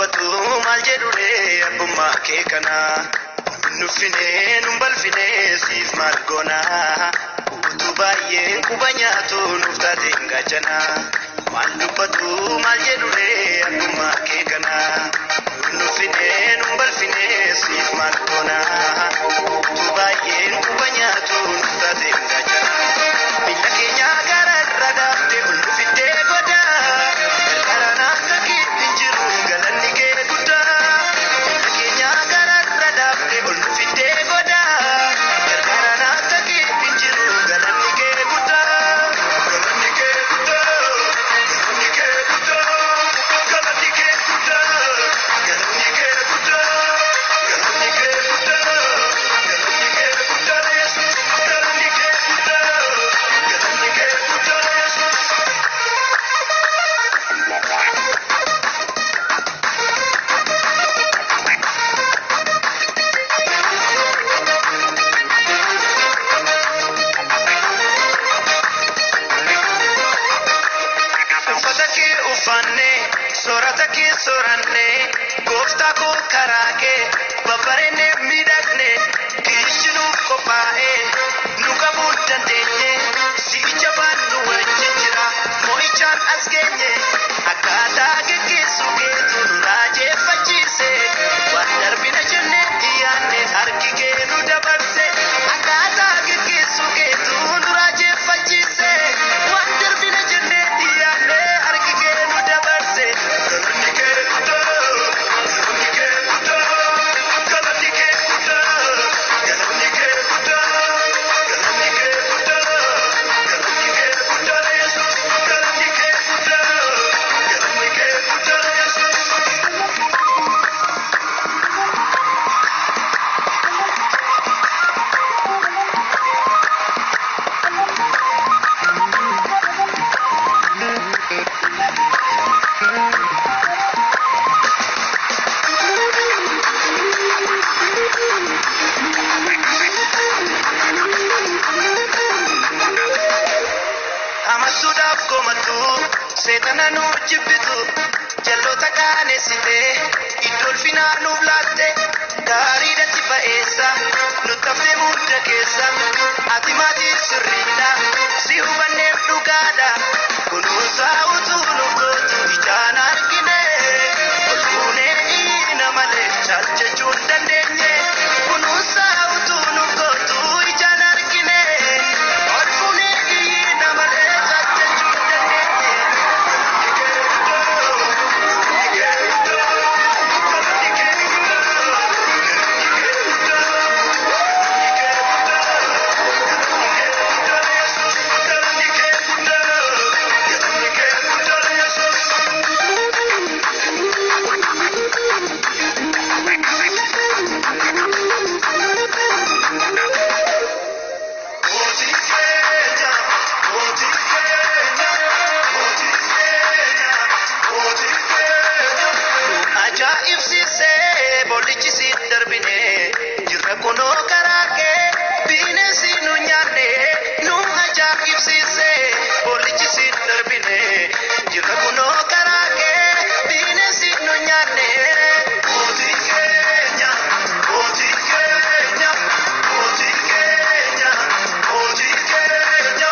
dubbatu maal jedhure abbummaa kee kana nuffine numbalfine siif maal goona utuu baay'ee quba nyaatu nuuf taateen gaachana maal dubbatu maal jedhure abbummaa kee kana nuffine numbalfine siif maal goona utuu baay'ee quba nyaatu nuuf taateen gaachana biyya keenya gara irra daafte ol nufittee goda gargaaraan akka keetti jiru galanni kee guddaa biyya keenya gara irra daafte ol nufittee goda gargaaraan akka keetti jiru galanni kee guddaa galanni kee guddaa galanni kee guddaa galanni kee guddaa galanni kee guddaa galanni kee guddaa galanni kee guddaa Yesuus galanni kee guddaa galanni kee guddaa Yesuus. Uffata kee uffannee soorata kee soorannee gooftaa koo karaa kee babbareennee miidhagnee kiichinuuf qophaa'ee nu qabuu dandeenye si'icha baannu wajjin jira mo'ichaan as geenye akkaataa geggeessuu keetu nu raajeffachiise waan darbina jenneetti yaadne harki kee nu dabarse akkaataa geggeessuu keetu nu raajeffachiise waan darbina jenneetti yaadne harki kee nu dabarse galanni kee guddaa galanni kee guddaa galanni kee guddaa galanni kee guddaa galanni kee guddaa galanni kee guddaa Yesuus galanni kee guddaa galanni kee guddaa Yesuus. Amasuudhaaf komatu seetana nuuf jibbitu jalloota qaaneessite iddoo ulfinaa nuuf laatte gaariidhatti ba'eessa nutti haftee mudda keessa ati maatii sirriidha si hubanneef dhugaadha kunuunsaa utuu nuuf gootu ijaan argine ol fuunee iyyiina malee caalchachuu hin dandeenye kunuunsaa utuu nuuf gootu ijaan argine ol fuunee iyyiina malee caalchachuu hin dandeenye galanni kee guddaa galanni kee guddaa galanni kee guddaa galanni kee guddaa galanni kee guddaa galanni kee guddaa Yesuus galanni kee guddaa galanni kee guddaa Yesuus. Mootii keenya, mootii keenya, mootii keenya, mootii keenya. Nu ajaa'ibsiisee boollichi siin darbine jirra kunoo karaa kee bineensi nu nyaanne nu ajaa'ibsiisee boollichi siin darbine jirra kunoo karaa kee bineensi nu nyaanne. Mootii keenya, mootii keenya, mootii keenya, mootii keenya.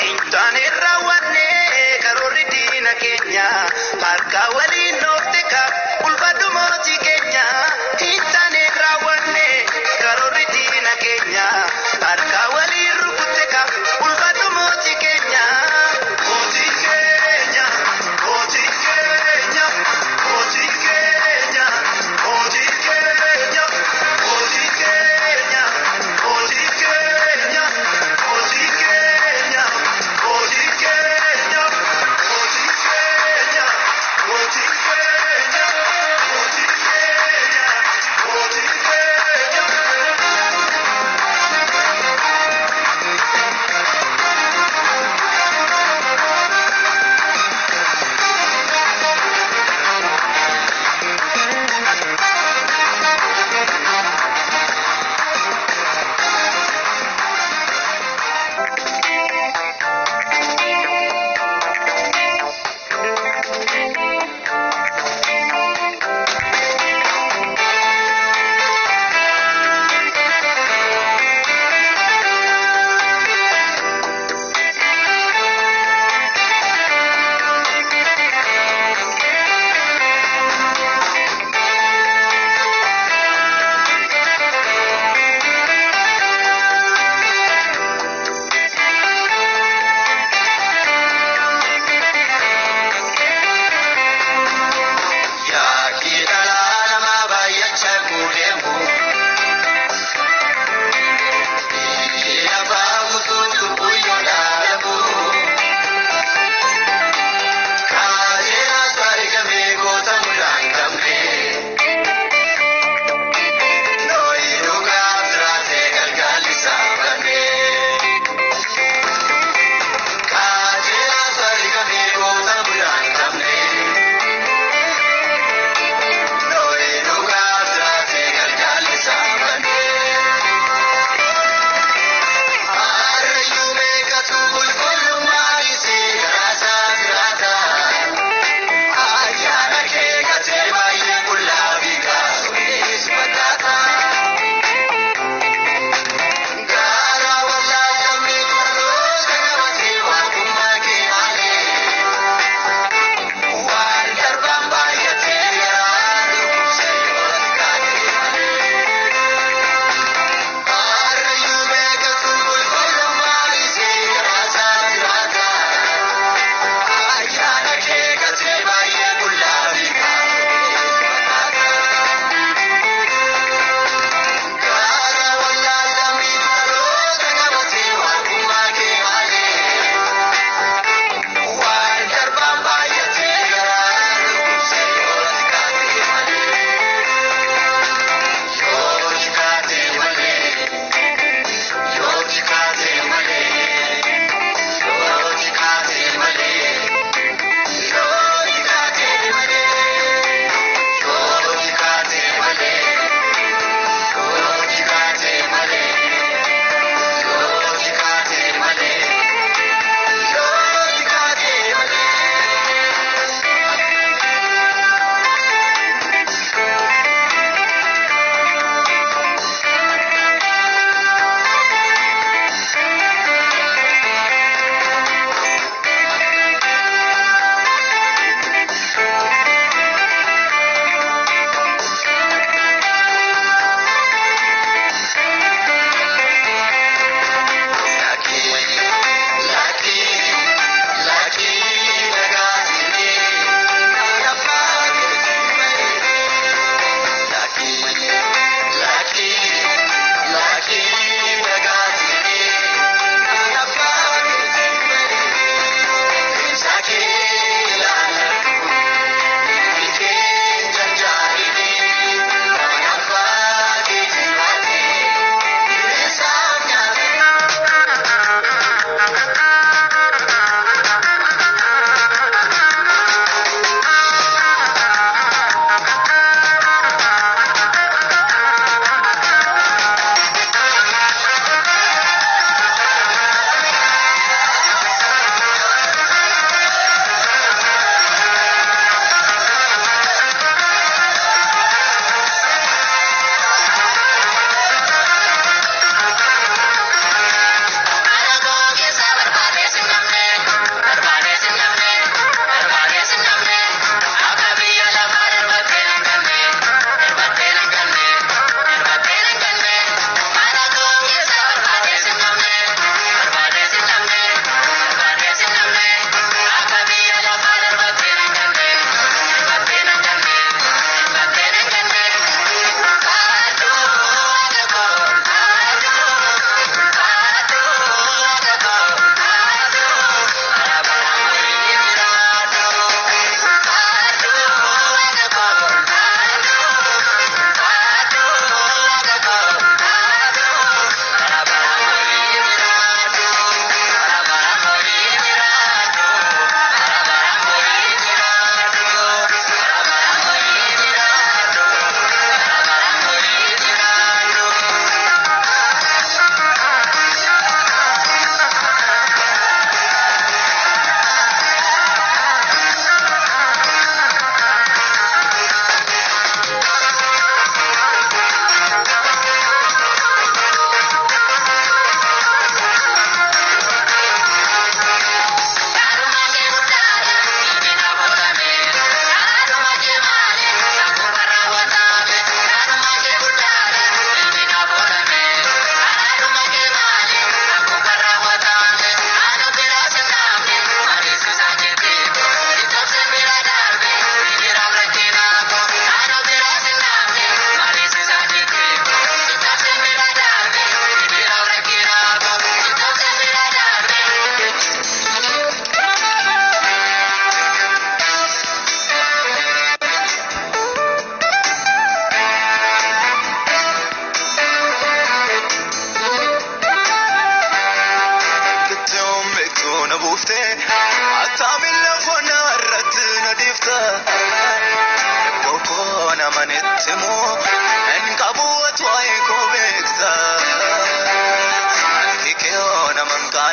Intaane raawwanne karoorri diina keenya harka waliin noofte ka ulfadhu mootii keenya. Intaane raawwanne karoorri diina keenya harka waliin rukutte ka ulfadhu mootii keenya. Mootii keenya, mootii keenya, mootii keenya, mootii keenya, mootii keenya, mootii keenya, mootii keenya, mootii keenya, mootii keenya, mootii keenya, mootii keenya, mootii keenya.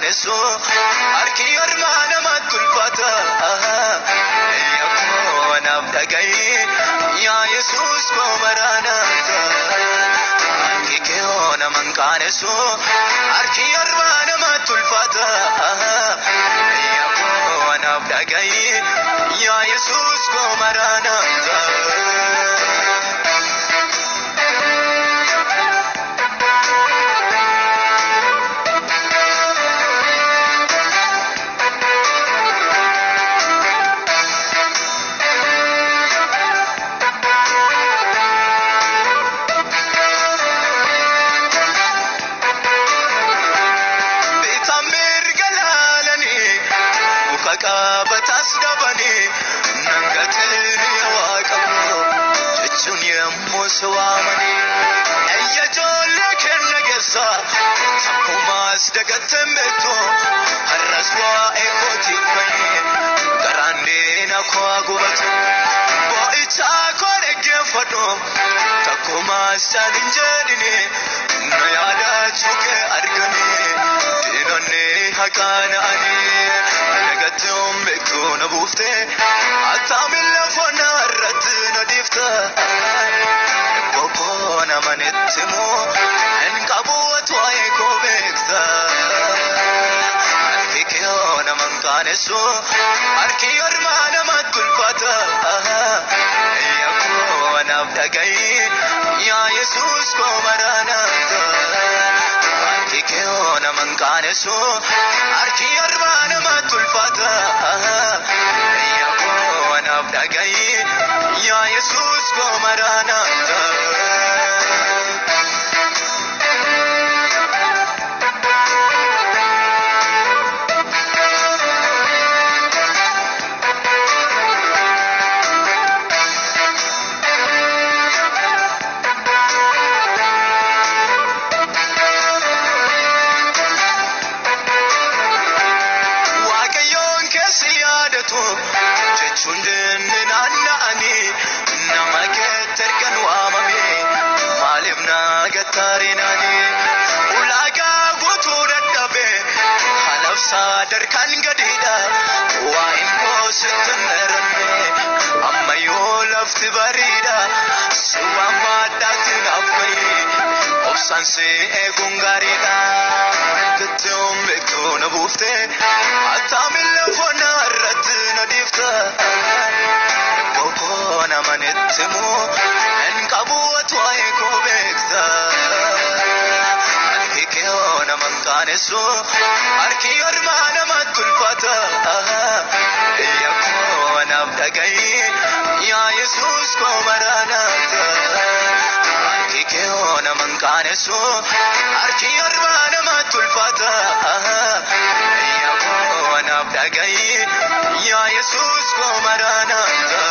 manqaanesu harki ormaa namatti ulfaata yakkoo naaf dhaga'i yaa Yesuus koo maraanaata harki kee nama manqaanesu harki ormaa namatti ulfaata yakkoo naaf dhaga'i yaa Yesuus koo maraanaata. Batas dabani nangatini waaqamu jechuun yemmuu suwaamani ayya jolle kenna geessa takkumaas dagatten beektu har'as waa'ee kooti fa'i garaan deena koo gubatu boo'ichaa koo dhaggeeffadhu takkumaas saalin jedhini na yaadachuu kee argani diinonni haqaana'ani nagatum beekuna buufte atamilla fona irratti nadifta bokona manettimu en qabuwatu ayko beekta alfikiyona manqaanesu harki ormaa namatti ulfaata yakkonaaf dhaga'i yaa Yesuus koo maraanaata harki kee manqaanesu harki ormaa namatti ulfaata yakkoo dhaga'i yaa Yesuus koo maraanaata. Jechuun naanna'anii nama keetergan waamame maaliif naagattaarinaanii ulaagaa guutuu dadhabee halafsaa darkaan gadiidha waa'in koo sitti meeranne ammayyoo lafti bariidha suwaan baadhaatti naaf bayi obsaan si eeguun gaariidha kittiin beektuu na buufte ataamilla fona irratti na dhiifta bokona manettimu en qabuwatu ayko beekta harki kee manqaanesu harki ormaa namatti ulfaata yakkoo naaf dhaga'i yaa Yesuus koo maraanaata harki kee manqaanesu harki ormaa namatti ulfaata yakkoo naaf dhaga'i yaa Yesuus koo maraanaata.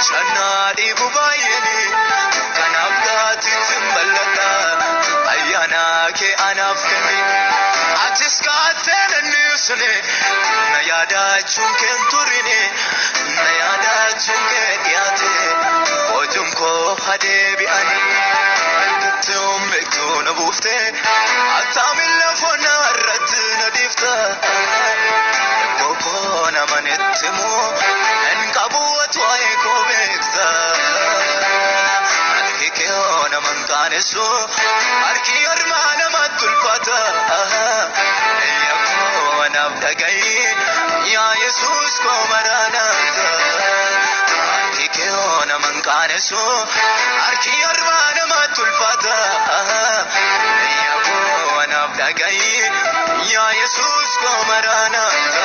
Chanadi bubayeni kanabgati timbalata ayana ke anafkani atiskate nusne nayada chunke turine nayada chunke diate ojumko hadebi ani kitum bektuna bufte atamilla fona ratna difta bokona manettimu en qabuwatu ayko beekta harki kee manqaanesu harki ormaa namatti ulfaata yakkoo naaf dhaga'i yaa Yesuus koo maraanaata harki kee manqaanesu harki ormaa namatti ulfaata yakkoo naaf dhaga'i yaa Yesuus koo maraanaata.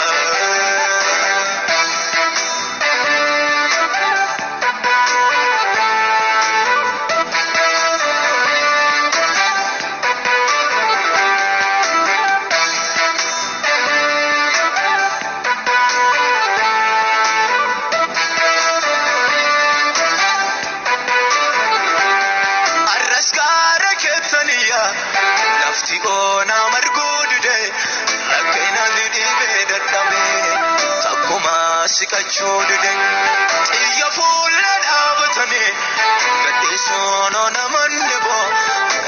siqachuu dide xiyya fuula dhaabatame gaddi soonoo namanni boo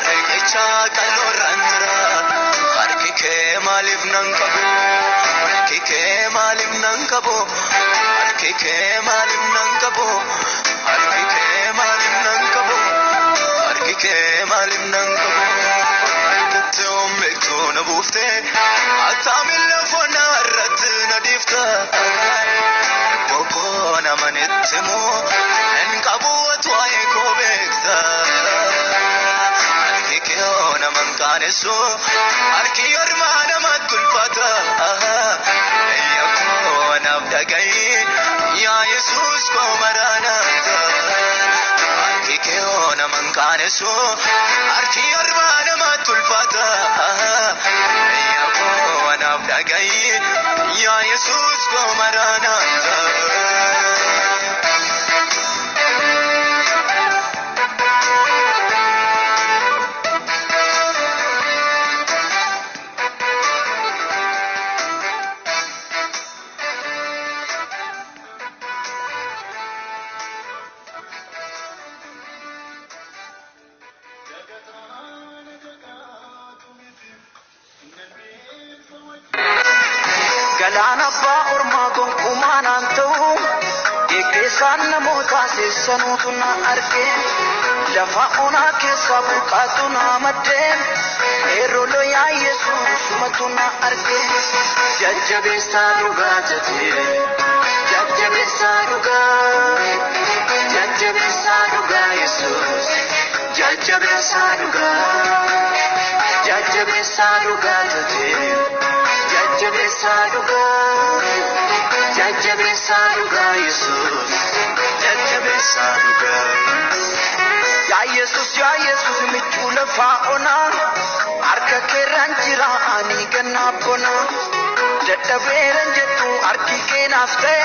reeqicha qalloorraan jira harki kee maaliif nan qabu harki kee maaliif nan qabu harki kee maaliif nan qabu harki kee maaliif nan qabu harki kee maaliif nan qabu Mekto na bufte atamil fona rat na difta boko na manetmo en kabuat wae ko bekta arki ona man kaneso arki ormana matkul pata ya ko na dagai ya yesus ko marana arki ona man kaneso arki ormana matkul pata ya ko na dagai ya yesus ko marana Galana ba orma gon kumanan tu ekesan namota se sanutuna arke lafa ona ke sabukatuna madde erolo ya yesus matuna arke jajjabe saduga jate jajjabe saduga yesus jajjabe saduga jate jajjabe saduga yesus jajjabe saduga ya yesus michula faona arka keranjira ani ganna bona jaddaberan jettu arki ke nafte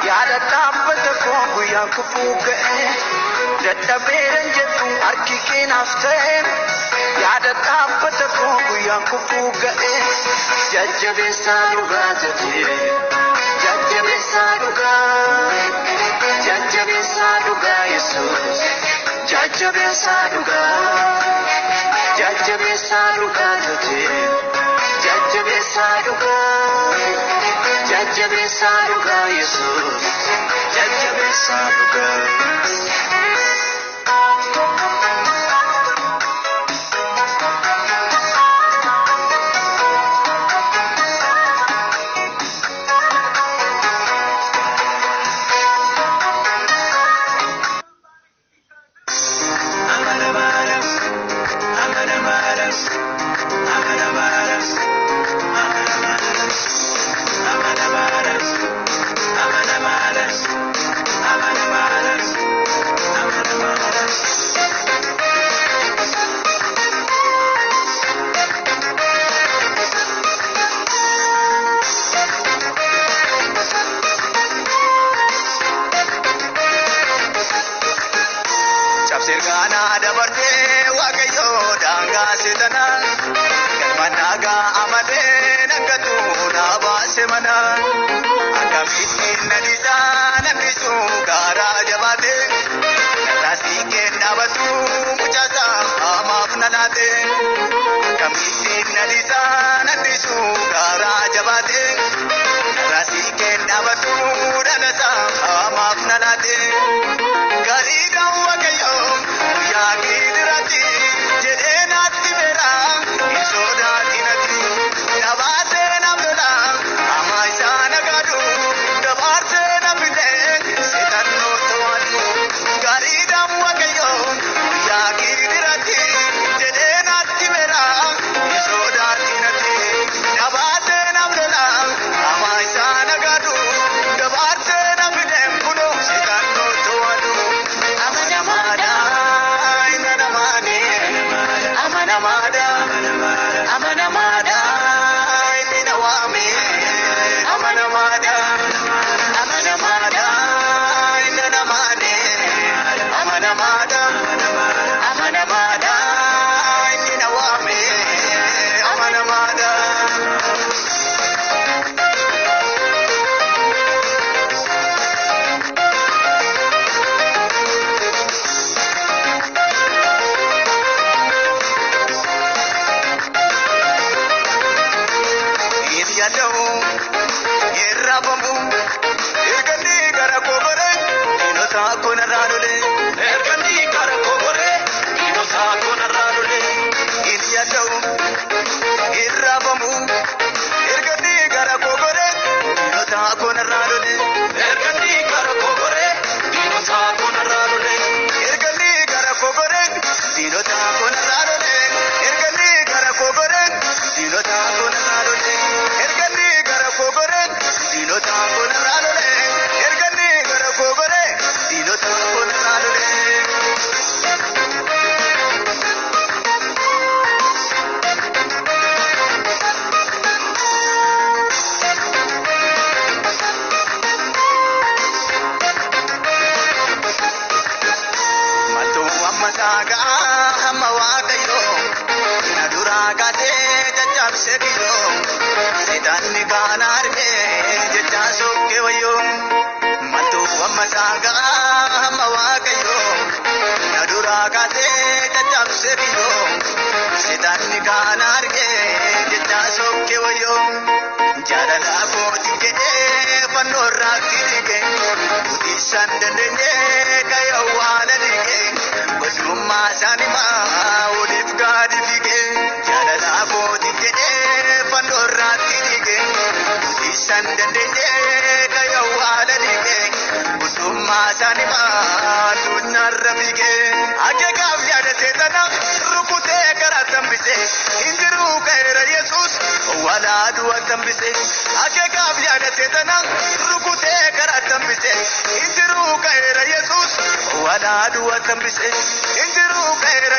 ya databbat ko guya kufuge jaddaberan jettu arki ke nafte ya databbat ko guya kufuge jajjabe saduga jate jajjabe saduga yesus jajjabe saduga jate jajjabe saduga yesus jajjabe saduga Sirgana da barte wakayo danga setana managa amade nakatu na basemana akamiti nadisa nakisu gara jabate nasike nabatu muchaza amafnanate akamiti nadisa nakisu gara jabate nasike nabatu danasa amafnanate garida wakayo Yagidrati, Jedenati Vera, Isodati Nati, Navate Namela, Amaisana Gadu, Navate Namile, Setan Notuanu, Garida Wakayo, Yagidrati, Jedenati Vera, Isodati Nati, Navate Namela, yada'u irraafamu erganni gara kookore diinota koonarraa lole erganni gara kookore diinota koonarraa lole hin yada'u irraafamu erganni gara kookore diinota koonarraa lole erganni gara kookore diinota koonarraa lole erganni gara kookore diinota koonarraa lole erganni gara kookore diinota koonarraa lole erganni gara kookore diinota koonarraa lole erganni gara kookore diinota koonarraa lole. Saga hamma waaqayyo na duraa kaatee caccabsee kiyyoo seetanni kaan argee jecha sokkee wayyoo maltuu amma saga hamma waaqayyo na duraa kaatee caccabsee kiyyoo seetanni kaan argee jecha sokkee wayyoo jaalala kooti jedhee fannoo irraa kirige utisaan dandeenyee kayawwaala dhigee. Badummaa saanimaa waliif gaadi figee jaalala kooti jedhee fannoo irratti dhigee isaan dandeenyee kayawwaala dhigee badummaa saanimaa addunyaarra figee akeekaaf yaada seetana rukutee karaa tambisee injiruu ka'eera Yesuus walaa du'a tambisee akeekaaf yaada seetana rukutee karaa tambisee injiruu ka'eera Yesuus walaa du'a tambisee injiruu ka'eera